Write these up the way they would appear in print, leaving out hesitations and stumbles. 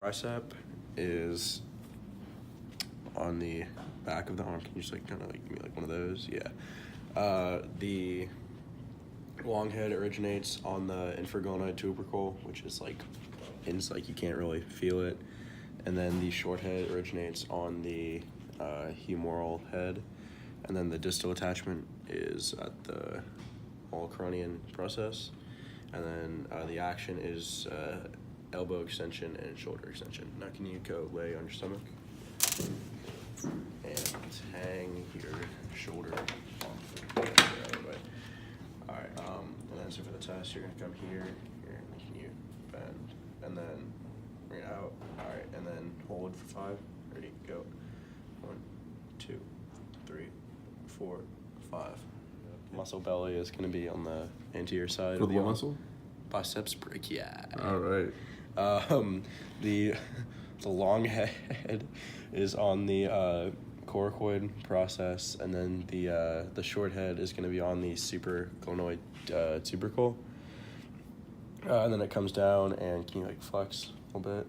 Tricep is on the back of the arm. Can you just kind of give me one of those? Yeah. The long head originates on the infragonoid tubercle, which is you can't really feel it. And then the short head originates on the humeral head. And then the distal attachment is at the olecranian process. And then the action is elbow extension and shoulder extension. Now can you go lay on your stomach and hang your shoulder off the other way. All right, and then so for the test, you're gonna come here, and can you bend, and then bring it out. All right, and then hold for 5. Ready, go. 1, 2, 3, 4, 5. Muscle belly is gonna be on the anterior side. For the what muscle? Biceps brachii. All right. The long head is on the coracoid process, and then the short head is going to be on the supraglenoid tubercle. And then it comes down, and can you flex a little bit?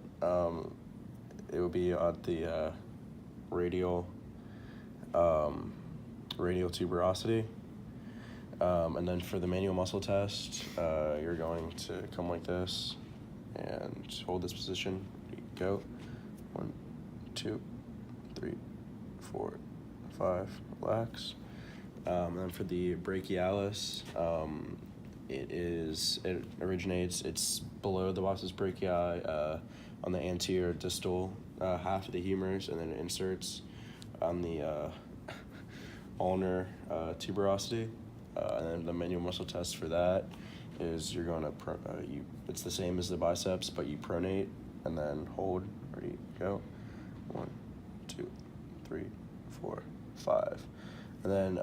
It will be at the radial tuberosity. And then for the manual muscle test, you're going to come like this and hold this position. Go. 1, 2, 3, 4, 5. Relax. And then for the brachialis, it originates. It's below the biceps brachii on the anterior distal half of the humerus, and then it inserts on the ulnar tuberosity. And then the manual muscle test for that is you're going to it's the same as the biceps, but you pronate and then hold. Ready, go. 1, 2, 3, 4, 5. And then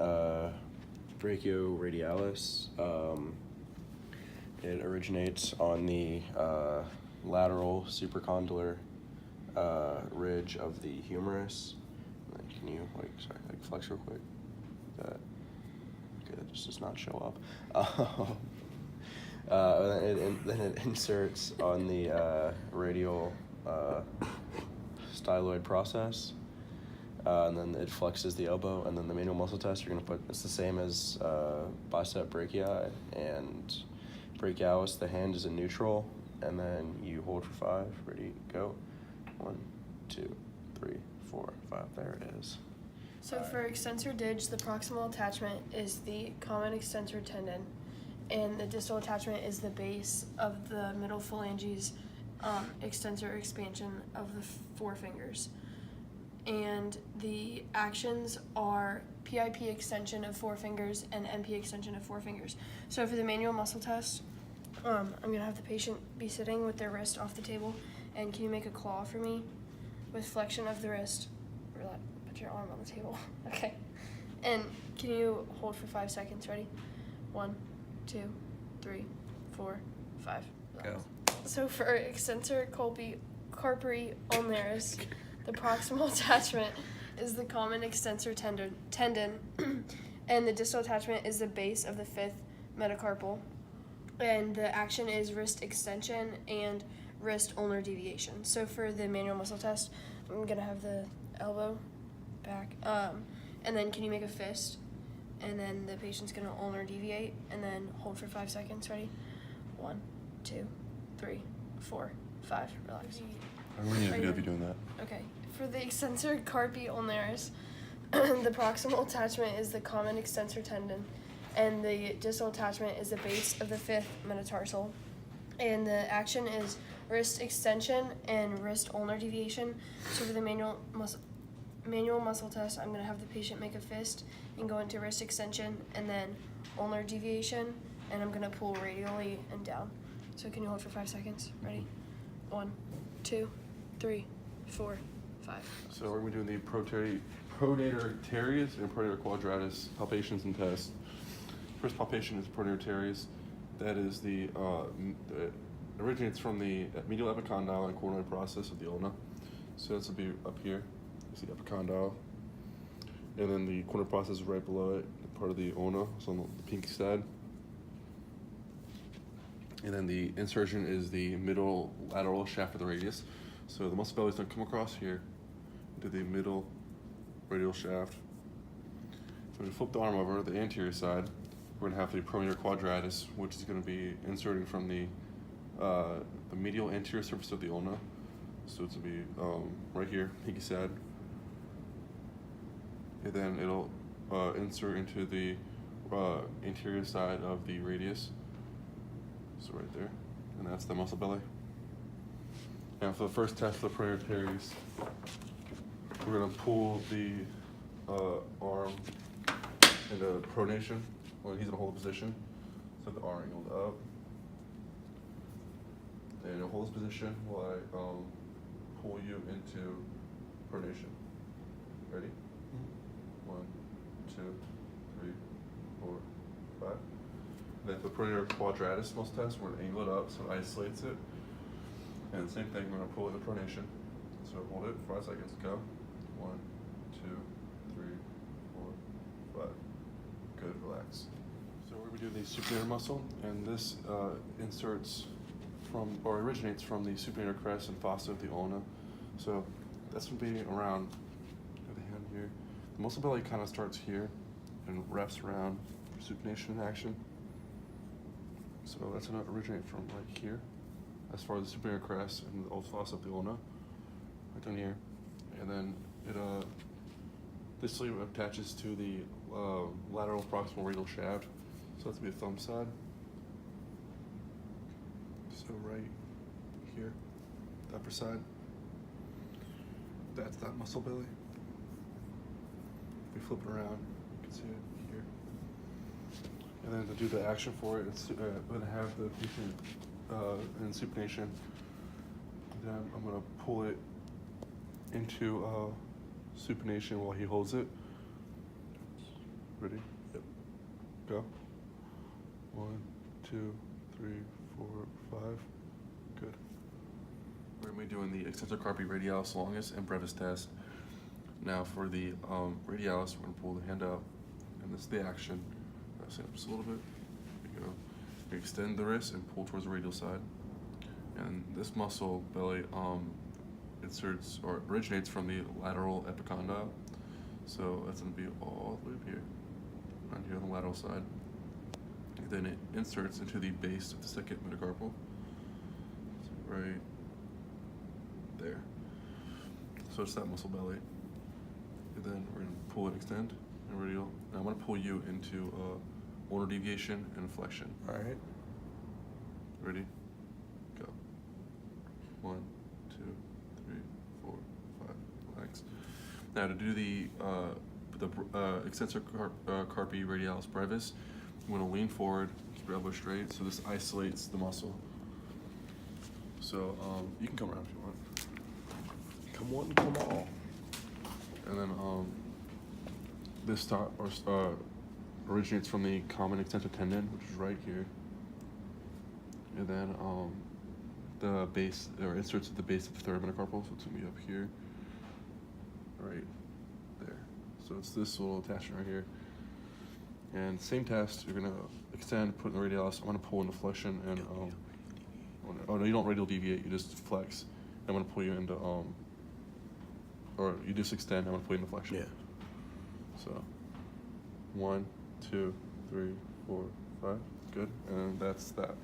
brachioradialis, it originates on the lateral supracondylar ridge of the humerus. Can you flex real quick? That just does not show up. Then it inserts on the radial styloid process, and then it flexes the elbow. And then the manual muscle test, you're gonna it's the same as bicep brachii and brachialis. The hand is in neutral, and then you hold for 5. Ready, go. 1, 2, 3, 4, 5. There it is. So for extensor dig, the proximal attachment is the common extensor tendon, and the distal attachment is the base of the middle phalanges extensor expansion of the forefingers. And the actions are PIP extension of forefingers and MP extension of forefingers. So for the manual muscle test, I'm going to have the patient be sitting with their wrist off the table, and can you make a claw for me with flexion of the wrist? Put your arm on the table. Okay. And can you hold for 5 seconds? Ready? 1, 2, 3, 4, 5. Go. So for extensor carpi ulnaris, the proximal attachment is the common extensor tendon, and the distal attachment is the base of the 5th metacarpal. And the action is wrist extension and wrist ulnar deviation. So for the manual muscle test, I'm gonna have the elbow back, and then can you make a fist? And then the patient's gonna ulnar deviate, and then hold for 5 seconds. Ready? 1, 2, 3, 4, 5. Relax. I'm going to need a video of you doing that. Okay. For the extensor carpi ulnaris, the proximal attachment is the common extensor tendon, and the distal attachment is the base of the 5th metatarsal. And the action is wrist extension and wrist ulnar deviation. So for the manual muscle test, I'm going to have the patient make a fist and go into wrist extension and then ulnar deviation, and I'm going to pull radially and down. So can you hold for 5 seconds? Ready? 1, 2, 3, 4, 5. So we're going to be doing the pronator teres and pronator quadratus palpations and tests. First palpation is pronator teres. That is the originates from the medial epicondyle and coronoid process of the ulna. So this will be up here. It's the epicondyle. And then the corner process is right below it, part of the ulna, so on the pink side. And then the insertion is the middle lateral shaft of the radius. So the muscle belly is going to come across here into the middle radial shaft. So we flip the arm over the anterior side. We're going to have the pronator quadratus, which is going to be inserting from the medial anterior surface of the ulna. So it's going to be right here, pinky side. And then it'll insert into the anterior side of the radius. So right there, and that's the muscle belly. And for the first test of the pronator teres, we're going to pull the arm into pronation. Well, he's in a hold position, so the arm angled up. And you'll hold this position while I pull you into pronation. Ready? 1, 2, 3, 4, 5. And then for the pronator quadratus muscle test, we're going to angle it up so it isolates it. And the same thing, we're going to pull it into pronation. So hold it 5 seconds. Go. 1, 2, 3, 4, 5. Good. Relax. So we're going to be doing the supinator muscle, and this inserts from or originates from the supinator crest and fossa of the ulna. So that's going to be around the hand here. The muscle belly kind of starts here and wraps around for supination action. So that's going to originate from right here, as far as the supinator crest and the old fossa of the ulna, right down here, and then it this sleeve attaches to the lateral proximal radial shaft. So that's going to be a thumb side. So right here, the upper side, that's that muscle belly. We flip it around, you can see it here. And then to do the action for it, it's going to have the patient in supination. Then I'm going to pull it into supination while he holds it. Ready? Yep. Go. 1, 2, 3, 4, 5. Good. We're going to be doing the extensor carpi radialis longus and brevis test. Now for the radialis, we're going to pull the hand out, and this is the action. Stand up just a little bit. There you go. You extend the wrist and pull towards the radial side. And this muscle belly inserts or originates from the lateral epicondyle. So that's going to be all the way up here, around here on the lateral side. And then it inserts into the base of the second metacarpal. So right there. So it's that muscle belly. And then we're going to pull and extend and radial. Now I'm going to pull you into ulnar deviation and flexion. All right. Ready? Go. 1, 2, 3, 4, 5. Relax. Now to do the extensor carpi radialis brevis, you want to lean forward, keep your elbow straight, so this isolates the muscle. So you can come around if you want. Come on, come on. And then this originates from the common extensor tendon, which is right here. And then the base, or inserts at the base of the third metacarpal, so it's going to be up here, right there. So it's this little attachment right here. And same test, you're going to extend, put in the radialis. I'm going to pull into flexion, and oh no, you don't radial deviate, you just flex. I'm going to pull you into or you just extend. I'm going to pull you into flexion. Yeah. So 1, 2, 3, 4, 5. Good. And that's that.